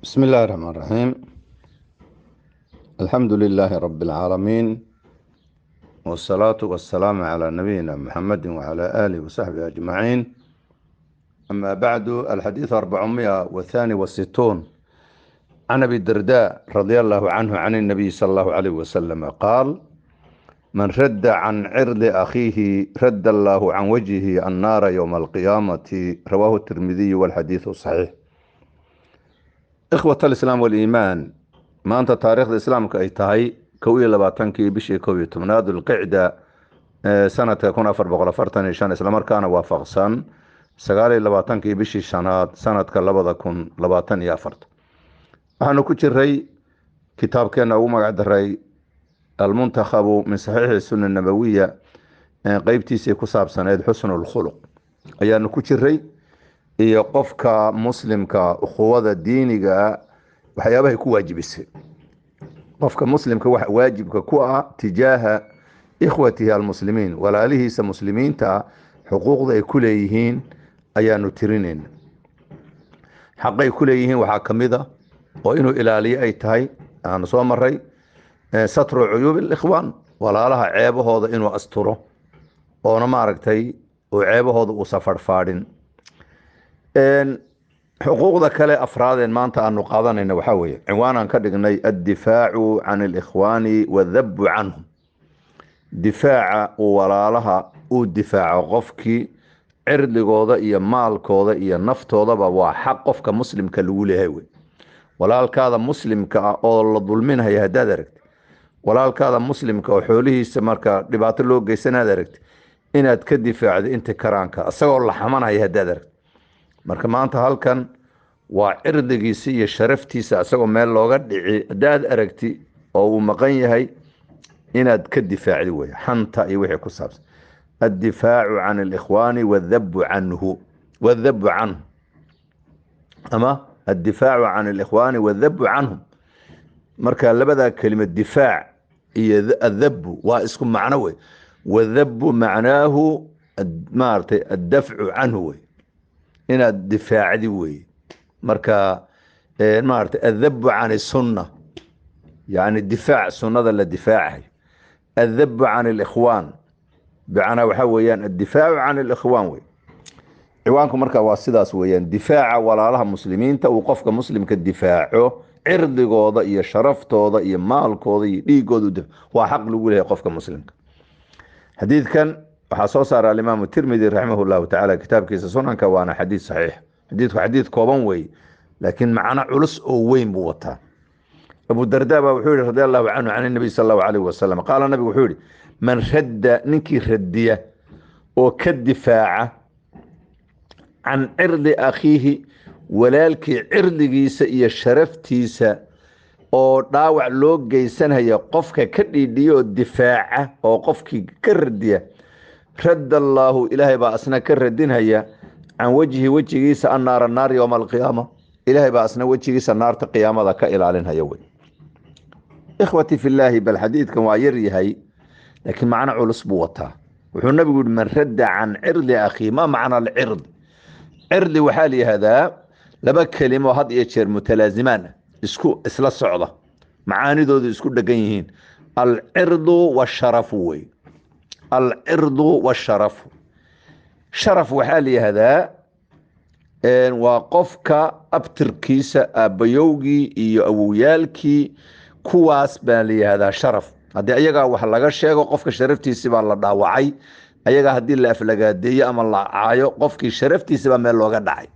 بسم الله الرحمن الرحيم. الحمد لله رب العالمين، والصلاة والسلام على نبينا محمد وعلى آله وصحبه أجمعين. أما بعد، الحديث 462 عن أبي الدرداء رضي الله عنه عن النبي صلى الله عليه وسلم قال: من رد عن عرض أخيه رد الله عن وجهه النار يوم القيامة. رواه الترمذي والحديث صحيح. إخوة الإسلام والإيمان، maanta taariikhda islaamka ay tahay 21 bishii 11 dulqicda sanadka 1445 isla markaana waafaqsan 29 bishii shanaad sanadka 2024. waxaanu ku jiray kitaabkeena ugu magac daray almuntakhabu min saxiixi sunna nabawiya, qaybtiisii ku saabsaneed xusnul khuluq ayaanu ku jiray, iyo qofka muslimka ukhuwada diiniga waxyaabahay ku waajibisay. qofka muslimka waxa waajibka ku ah tijaaha ikhwatihi almuslimiin, walaalihiisa muslimiinta xuquuqda ay ku leeyihiin ayaanu tirinayna. xaqay ku leeyihiin waxaa ka mid ah oo inuu ilaaliyo ay tahay, aanu soo maray satru cuyuub alikhwaan, walaalaha ceebahooda inuu asturo oona maaragtay oo ceebahooda uu safarfaadhin. xuquuqda kale afraadeen maanta aanu qaadanayna waxaa weeye cinwaanaan ka dhignay addifaacu can alikhwaani wadhabbu canhum. difaaca uu walaalaha uu difaaco qofkii cirdigooda iyo maalkooda iyo naftoodaba waa xaq qofka muslimka lagu leeyahay wey. walaalkaada muslimka ah oo la dulminaya haddaad aragti, walaalkaada muslimka oo xoolihiisa marka dhibaato loo geysanaad aragti, inaad ka difaacdo inta karaanka isagoo la xamanaya haddaad aragti. marka maanta halkan waa cirdigiisa iyo sharaftiisa isagoo meel looga dhici haddaad aragti oo uu maqan yahay inaad ka difaacdi wey, xanta iyo wixii ku saabsan. addifaacu can alikhwaani wadhabbu canhu ama addifaacu can alikhwaani wadhabbu canhum. marka labadaa kelima difaac iyo adhabbu waa isku macno wey. wadhabbu macnaahu maaragtay addafcu canhu wey, inaad difaacdi wey. marka maaragtay adhabbu can sunna, yani difaac sunnada la difaacayo. adhabbu can alikhwaan bicnaa waxaa weeyaan addifaacu can alikhwaan wey. ciwaanku marka waa sidaas weeyaan, difaaca walaalaha muslimiinta uu qofka muslimka difaaco cirdigooda iyo sharaftooda iyo maalkooda iyo dhiigooda waa xaq lagu leeyahay qofka muslimka. xadiidkan waxaa soo saara alimaamu tirmidi raximah llahu tacaala kitaabkiisa sunanka, waana xadiid saxiix. xadiidku xadiid kooban wey, laakiin macno culus oo weyn buu wataa. abu darda baa wuxuu yihi radi allahu canhu can nabiy sal allahu alayh wasalam qaala, nabigu wuxuu yihi man radda ninkii radiya oo ka difaaca can cirdi akhiihi walaalkii cirdigiisa iyo sharaftiisa oo dhaawac loo geysanaya qofka ka dhiidhiya oo difaaca oo qofkii ka radiya, radd allaahu ilaahay baa asna ka radinhaya can wejhi wejigiisa annaara naar yowma alqiyaama. ilaahay baa asna wejigiisa naarta qiyaamada ka ilaalinhaya wey. ikhwati fillaahi, bal xadiidkan waa yar yahay laakiin macno culus buu wataa. wuxuu nabigu yihi man radda can cirdi akhii. ma macna alcirdi? cirdi waxaa la yihahdaa laba kelimo had iyo jeer mutalaazimaan isla socda, macaanidoodu isku dhegan yihiin. alcirdu washarafu wey. alcirdu washarafu. sharaf waxaa la yihahdaa waa qofka abtirkiisa, aabbayowgii iyo awowyaalkii, kuwaas baa la yihahdaa sharaf. haddii ayagaa wax laga sheego qofka sharaftiisi baa la dhaawacay, ayagaa haddii la aflagaadeeyo ama la caayo qofkii sharaftiisi baa meel looga dhacay.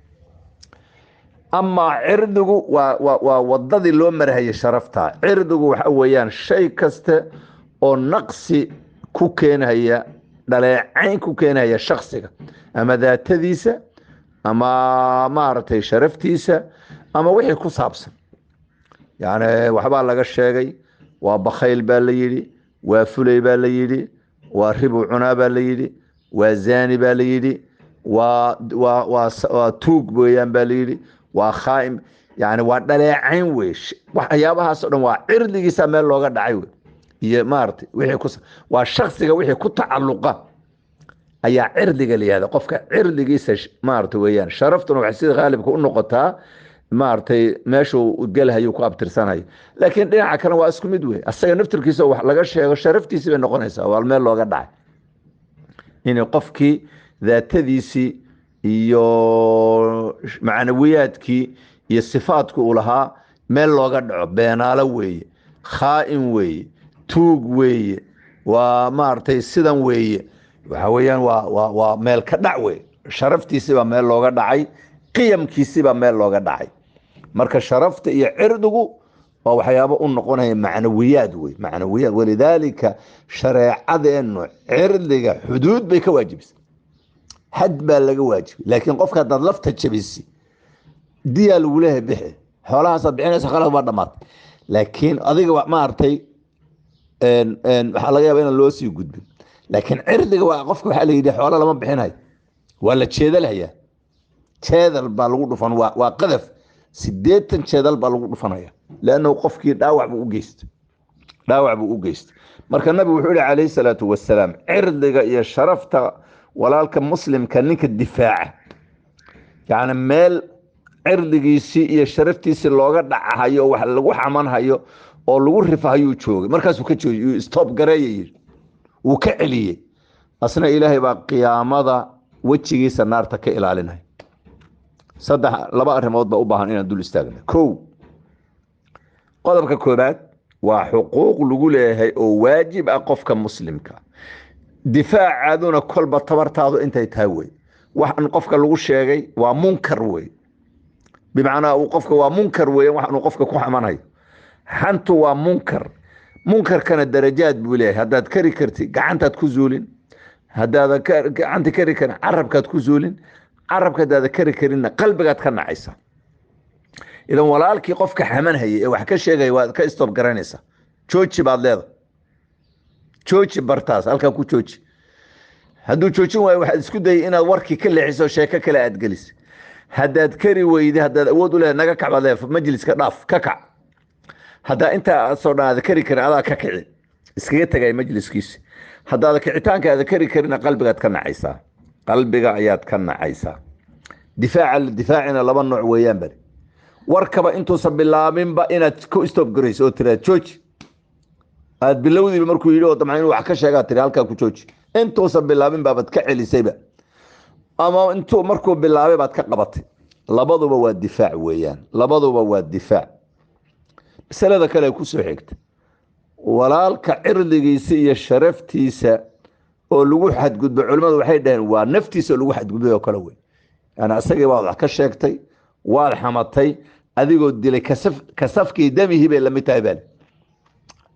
amaa cirdigu waa wadadii loo marhaya sharafta. cirdigu waxa weeyaan shay kasta oo naqsi ku keenhaya, dhaleecayn ku keenhaya shaksiga, ama daatadiisa ama maaragtay sharaftiisa ama wixii ku saabsan. yani waxbaa laga sheegay, waa bakhayl baa la yidhi, waa fulay baa la yidhi, waa ribu cunaa baa la yidhi, waa zaani baa la yidhi, waa tuug weeyaan baa la yidhi, waa khaa'im. yani waa dhaleecayn wey. waxyaabahaasoo dhan waa cirdigiisa meel looga dhacay wey. iyo maaragtay wixii waa shaksiga wixii ku tacalluqa ayaa cirdiga la yihahda. qofka cirdigiisa maaragtay weeyaan. sharaftuna waxay sida qaalibka u noqotaa maartay meeshuu galhayo ku abtirsanayo laakiin dhinaca kale waa isku mid weey asaga naftirkiisa wax laga sheego sharaftiisa bay noqonaysaa waa meel looga dhacay in qofkii daatadiisi iyo macnawiyaadkii iyo sifaadku uu lahaa meel looga dhaco beenaalo weeye khaa'in weeye tuug weeye waa maartay sidan weeye waxa weeyaan waa meel ka dhac weeye sharaftiisi baa meel looga dhacay qiyamkiisi baa meel looga dhacay marka sharafta iyo cirdigu waa waxyaabo u noqonaya macnawiyaad wey macnawiyaad walidaalika shareecadeenu cirdiga xuduud bay ka waajibisay had baa laga waajibay laakiin qofka dad lafta jabisi diya lagu leeyahay bixi xoolahaas bixinaysa khalad waa dhamaatay laakiin adiga ma artay waxa laga yaabaa in loo sii gudbin laakiin cirdiga waa qofka waxa la yidhi xoolo lama bixinayo waa la jeedalaya jeedal baa lagu dhufan waa qadaf 80 jeedal baa lagu dhufanaya laana qofkii dhaawac buu u geystay marka nabi wuxuu yiri kaleey salaatu wasalaam cirdiga iyo sharafta walaalka muslimka ninka difaaca yaani meel cirdigiisi iyo sharaftiisi looga dhacayo wax lagu xamanhayo oo lagu rifahayo joogay markaas uu ka joogay stop gareeyay uu ka celiyay asna ilaahay baa qiyaamada wajigiisa naarta ka ilaalinay laba arrimood baa u baahan inaan dul istaagno qodobka koobaad waa xuquuq lagu leeyahay oo waajib ah qofka muslimka difaacaduna kolba tabartaadu intay tahay way waxan qofka lagu sheegay waa munkar way bimaana uu qofka waa munkar way waxan qofka ku xamanayo hantu waa munkarkana darajaad buu leeyahay hadaad kari karti gacantaad ku zuulin hadaad gacanta kari karin carabkaad ku zuulin carabka hadaad kari karinna qalbigaad ka nacaysa idan walaalkii qofka xamanayay ee wax ka sheegay waa ka stop garanaysa jooji baad leedahay jooji bartaas halka ku jooji haduu joojin waayo waxa isku day inaad warkii ka leexiso sheeko kale aad galis hadaad kari weydi hadaad awood u leedahay naga kacbad leeyahay majliska dhaaf ka kac hadaa inta soo dhaad kari karin adaa ka kici iskaga tagay majliskiisa hadaad kicitaanka aad kari karin qalbigaad ka nacaysa qalbiga ayaad ka nacaysa difaacina laba nooc weeyaan bari warkaba intuu sabilaabinba inaad ku stop garayso oo tiraad jooji aad bilowdiba markuu yiri oo damcaan wax ka sheega tiri halka ku jooji intuu sabilaabinba baad ka celisayba ama intuu markuu bilaabay baad ka qabatay labaduba waa difaac weeyaan labaduba waa difaac masalada kale ku soo xigta walaalka cirdigiisa iyo sharaftiisa oo lagu xadgudbo culimadu waxay dhaheen waa naftiisa lagu xadgudbay oo kale way ana asaga waa wax ka sheegtay waa xamatay adigoo dilay kasafkii damihi bay la mid tahay bal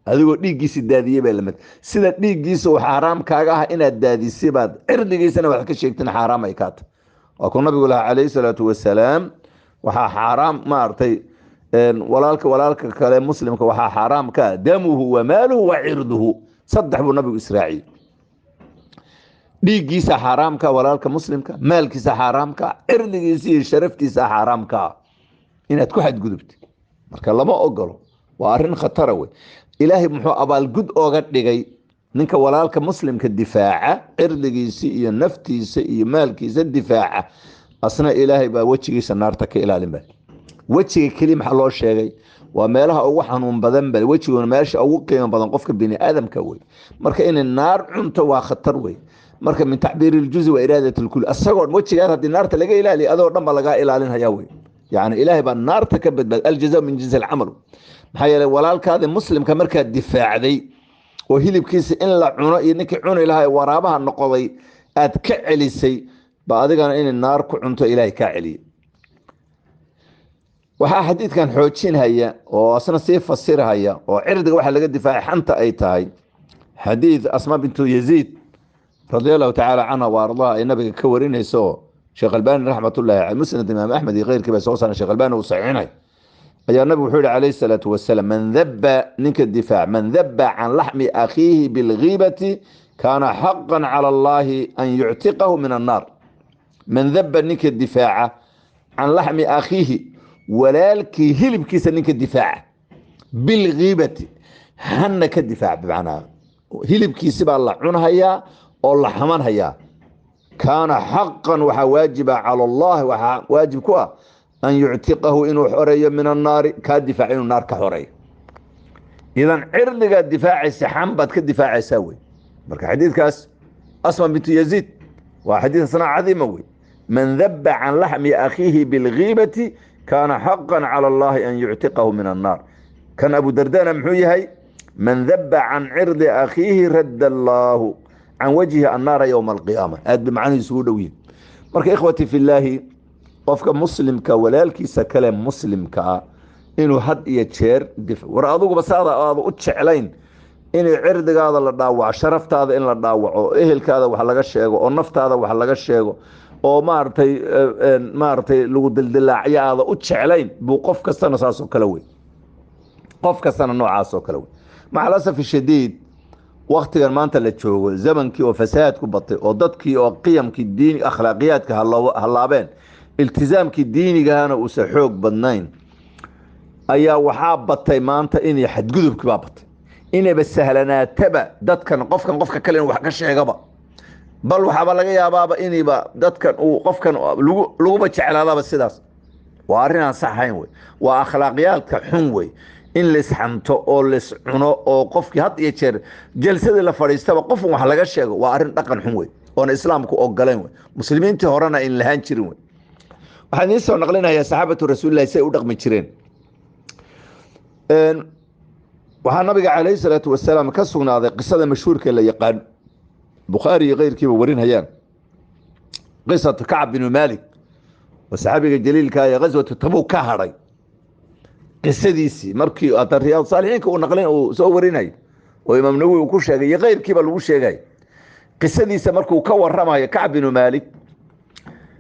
adigoo dhiigiisa daadiyay bay la mid sida dhiigiisa oo xaraam kaaga ah inaad daadisay baad cirdigiisana wax ka sheegtin xaraam ay kaata waa ku nabigu kaleey salaatu wasalaam waxa xaraam ma artay walaalka kale muslimka waxa xaraam ka damuhu wa maaluhu wa irduhu saddex buu nabigu israaciil dhiigiisa xaraamka walaalka muslimka maalkiisa xaraamka cirdigiisa iyo sharaftiisa xaraamka inaad ku xadgudubto marka lama ogolo waa arin khatar ah ilaahi muxuu abaal gud ooga dhigay ninka walaalka muslimka difaaca cirdigiisa iyo naftiisa iyo maalkiisa difaaca asna ilaahi baa wajigiisa naarta ka ilaalin baa wajiga kelima loo sheegay waa meelaha ugu xanuun badan bal wajigoona meesha ugu qiimo badan qofka bini aadamka way marka in naar cunto waa khatar way marka min ta'bir al-juz wa iradat al-kull asagoo wajiga hadii naarta laga ilaali adoo dhanba laga ilaalin haya way yaani ilaahay baa naarta ka badbaad al-jazaa min jinsi al-amal maxaa yeelay walaalkaada muslimka marka difaacday oo hilibkiisa in la cuno iyo ninkii cuni lahaa waraabaha noqoday aad ka celisay ba adigana in naar ku cunto ilaahay ka celiyo waxa xadiidkan xoojinaya oo asna si fasiraya oo cirdiga waxa laga difaacay xanta ay tahay xadiid asma bintu yaziid radiyallahu ta'ala anha wa ardaha ay nabiga ka warinayso sheekh albani rahmatullahi alayhi musnad imam ahmad iyo qeyrkiiba soo saaray sheekh albani uu saxiinay ayaa nabigu wuxuu alayhi salatu wassalam man dhabba ninka difaac man dhabba an lahmi akhihi bil ghibati kana haqqan ala allah an yu'tiqahu min an-nar man dhabba ninka difaaca an lahmi akhihi walaalkii hilibkiisa ninka difaaca bil ghibati hanna ka difaac bimacnaa hilibkiisa baa la cunhayaa oo la xamanhayaa kaana haqqan waxa waajiba cala allah waxa waajib ku ah أن يعتقه إنه حرية من النار كدفاع إنه النار كحرية. إذا عرضك الدفاع السحام بد كدفاع يسوي. مرك حديث كاس أسمى بنت يزيد وحديث صنع عظيم من ذب عن لحم أخيه بالغيبة كان حقا على الله أن يعتقه من النار. كان أبو دردان محوي من ذب عن عرض أخيه رد الله عن وجه النار يوم القيامة. هذا بمعنى سودوين. مرك إخوتي في الله قفك مسلم كولالك سكلم مسلم كا إنه حد يتشير دفع ورأضوك بس هذا أتشعلين إن عرض هذا للدعوة شرفت هذا إن للدعوة إهلك هذا وحلق الشيء ونفت هذا وحلق الشيء ومارتي لو دلدلاعي هذا أتشعلين بوقف كستان ساسو كلوي قف كستان نوع عاسو كلوي. مع الأسف الشديد وقت ما أنت اللي تشوفه زمنك وفسادك بطيء وضدك وقيمك الديني أخلاقياتك هاللابين التزامك الديني كان وسحوق بدنين أيا وحابتي ما أنت إني حد قذبك بابتي إني بالسهلنا تبا دت كان قف كلين وحكش عقبا بل وحاب لقى يا بابا إني با دت كان وقف كان لو بتشعل هذا بالسداس وارنا صحين وي وأخلاقياتك حنوي إن لسحنتو أو لسعنو أو قفك هاد يشير جلسة اللي فريستها قف وحلقة شيء وارن دقن حنوي وأنا إسلامك أوجلين وي مسلمين تهرنا إن لهان شرين وي waxaan soo naqlinayaa saxaabatu rasuulillaah say u dhaqmi jireen waxaa nabiga calayhi salaatu wasalaam ka sugnaaday qisada mashhuurka la yaqaan Bukhari iyo qeyrkiiba warinayaan qisatu Ka'b bin Malik wa saxaabiga jaliilka ah ee ghazwatu Tabuk ka haray qisadiisii markii Riyaad Saalihiinka uu naqlin uu soo warinay oo Imaam Nawawi uu ku sheegay qeyrkiiba lagu sheegay qisadiisa markuu ka waramayo Ka'b bin Malik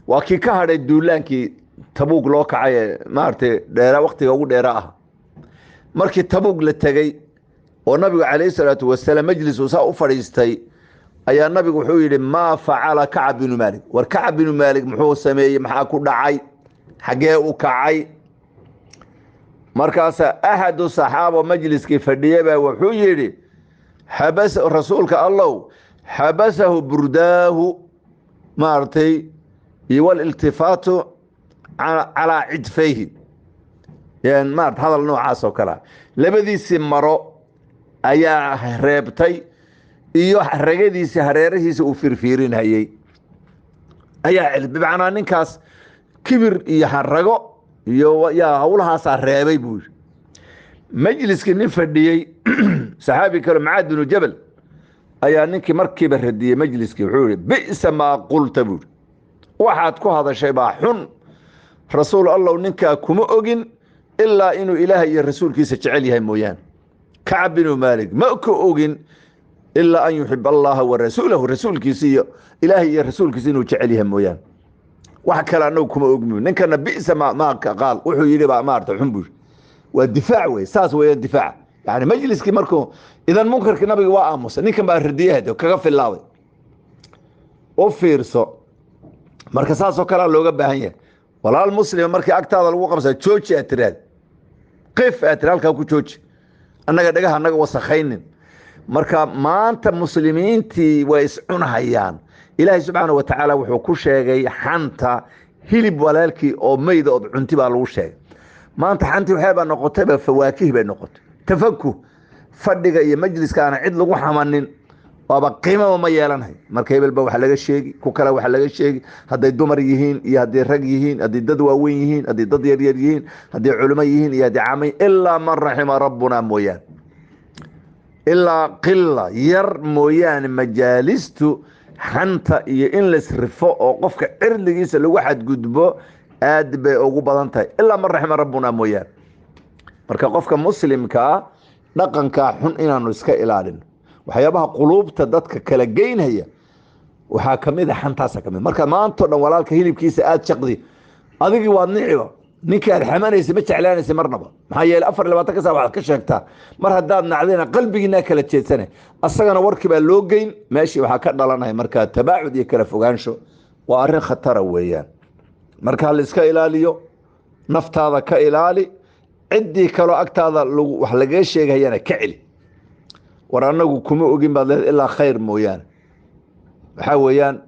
وكي كهر الدولانكي تبوك لوكعي مارتي ديرا وقتي ugu dheera ah markii Tabuk la tagay oo nabiga kaleey salaatu wasalaam majlis uu saa u fariistay ayaa nabigu wuxuu yiri ma faala Ka'b bin Malik war Ka'b bin Malik muxuu sameeyay maxaa ku dhacay xagee u kacay markaas ahadu saxaabo majliskii fadhiyay wuxuu yiri habas rasuulka Allah habasahu burdaahu maartay والالتفات على عدفيه يعني ما هذا النوع عاسو كلا لبديسي مرو ايا ريبتي iyo ragadiisi hareerihiisa uu firfiirin hayay ayaa bibacnaa ninkaas kibir iyo harago iyo yaa hawlahaas reebay buu majliskii nin fadhiyay saxaabi kale Mucaad bin Jabal ayaa ninkii markiiba radiyay majliskii wuxuu yiri bi'sa ma qulta buu waxaad ku hadashay baa xun rasuul Allah ninka kuma ogin ilaa inuu ilaahay iyo rasuulkiisa jecel yahay mooyaan Ka'b bin Malik ma ku ogin ilaa an yuhibba Allah wa rasuulahu rasuulkiisa iyo ilaahay iyo rasuulkiisa inuu jecel yahay mooyaan wax kale anoo kuma ogmin ninkana bi'sa ma qaal wuxuu yiri baa maarta xun buu waa difaac way saas way difaac yani majliskii markuu idan munkarka nabiga waa aamusa ninkan baa radiyay kaga filaaday oo fiirso marka saasoo kala looga baahan yahay walaal muslim markii agtaada lagu qabsay jooji atraad qif atraalka ku jooji annaga dhagaha annaga wasakhaynin marka maanta muslimiintii way iscunahayaan ilaahay subhanahu wa ta'ala wuxuu ku sheegay xanta hilib walaalkii oo meeyda oo cunti baa lagu sheegay maanta xanti waxay baa noqotay fawaakih bay noqotay tafakku fadhiga iyo majliska aan cid lagu xamanin waaba qiimo ma yeelanahay markay balba wax laga sheegi ku kala wax laga sheegi haday dumar yihiin iyo haday rag yihiin haday dad waaweyn yihiin haday dad yar yar yihiin haday culimo yihiin iyo haday caamay illa man rahima rabbuna mooyaan illa qilla yar mooyaan majaalistu xanta iyo in la srifo oo qofka cirdigiisa lagu xadgudbo aad bay ugu badan tahay illa man rahima rabbuna mooyaan marka qofka muslimka dhaqanka xun inaanu iska ilaalin waxyaabaha quluubta dadka kala geynaya waxa kamid ah xantaas kamid marka maanta dhan walaalka hilibkiisa aad shaqdi adigi waad niciba ninka aad xamaanaysa ma jeclaanaysa marnaba maxaa yeelay 24 ka saac ka sheegta mar hadaad nacdina qalbigiina kala jeedsanay asagana warkii baa loo geyn meeshii waxa ka dhalanay marka tabaacud iyo kala fogaansho waa arin khatar weeyaan marka la iska ilaaliyo naftaada ka ilaali cidii kale agtaada wax laga sheegayana ka cili ورانغو كما اوغين بعد الا خير مويان waxa weeyaan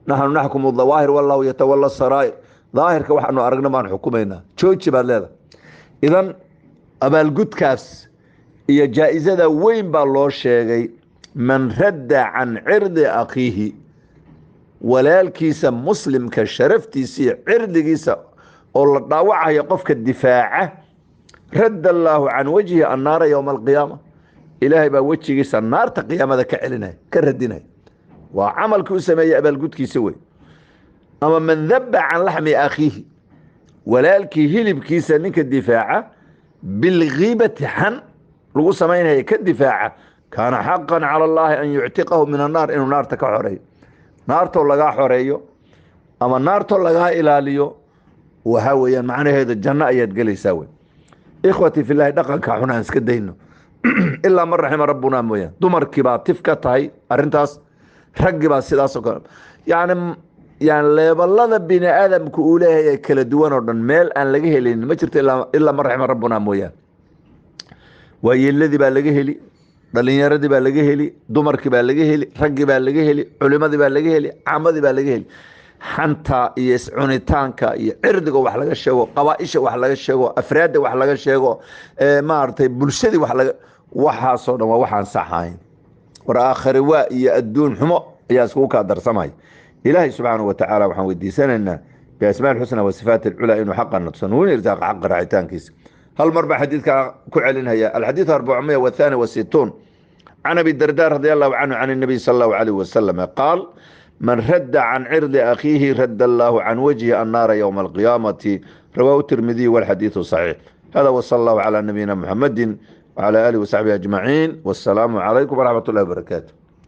nahnu nahkumu dhawaahir wallahu yatawalla sarair ظاهرك waxaanu aragna maan xukumayna jooji baad leedahay idan abaalgudkaas iyo jaa'izada weyn baa loo sheegay man radda can cirdi akhiihi walaalkiisa muslimka sharaftiisa iyo cirdigiisa oo la dhaawacayo qofka difaaca radda allaahu can wajhi annaara yowma alqiyaama ilaahay baa wejigiisa naarta qiyaamada ka celinaya ka radinaya waa camalkii u sameeyey abaalgudkiisa wey ama man dabba can laxmi akhiihi walaalkii hilibkiisa ninka difaaca bilghiibati xan lagu samaynaya ka difaaca kaana xaqan cala allaahi an yuctiqahu min annaar inuu naarta ka xoreeyo naartoo lagaa xoreeyo ama naartoo lagaa ilaaliyo waxaa weeyaan macnaheeda janno ayaad gelaysaa wey ikhwatii filaahi dhaqanka xun aan iska dayno ilaa man raxima rabbunaa mooyaan dumarkii baa tif ka tahay arrintaas raggii baa sidaasoo kale yani leeballada bini aadamku uu leeyahay kala duwan oo dhan meel aan laga helin ma jirto ilaa man raxima rabbunaa mooyaan waayeeladii baa laga heli dhalinyaradii baa laga heli dumarkii baa laga heli raggii baa laga heli culimadii baa laga heli caamadii baa laga heli xanta iyo iscunitaanka iyo cirdiga wax laga sheego qabaaisha wax laga sheego afraadda wax laga sheego maaragtay bulshadii waxaasoo dhan waa waxaan saxayn war aakhari waa iyo adduun xumo ayaa iskugu kaa darsamay ilaahay subxaanahu watacaala waxaan weydiisanaynaa biasmaa alxusna wasifaat alculaa inuu xaqa naqso nuuna irsaaqa xaqa raacitaankiisa هل مربع حديث كعلن هي الحديث 462 عن أبي الدرداء رضي الله عنه عن النبي صلى الله عليه وسلم قال من رد عن عرض أخيه رد الله عن وجهه النار يوم القيامة رواه الترمذي والحديث صحيح هذا وصلى الله على نبينا محمد وعلى آله وصحبه أجمعين والسلام عليكم ورحمة الله وبركاته.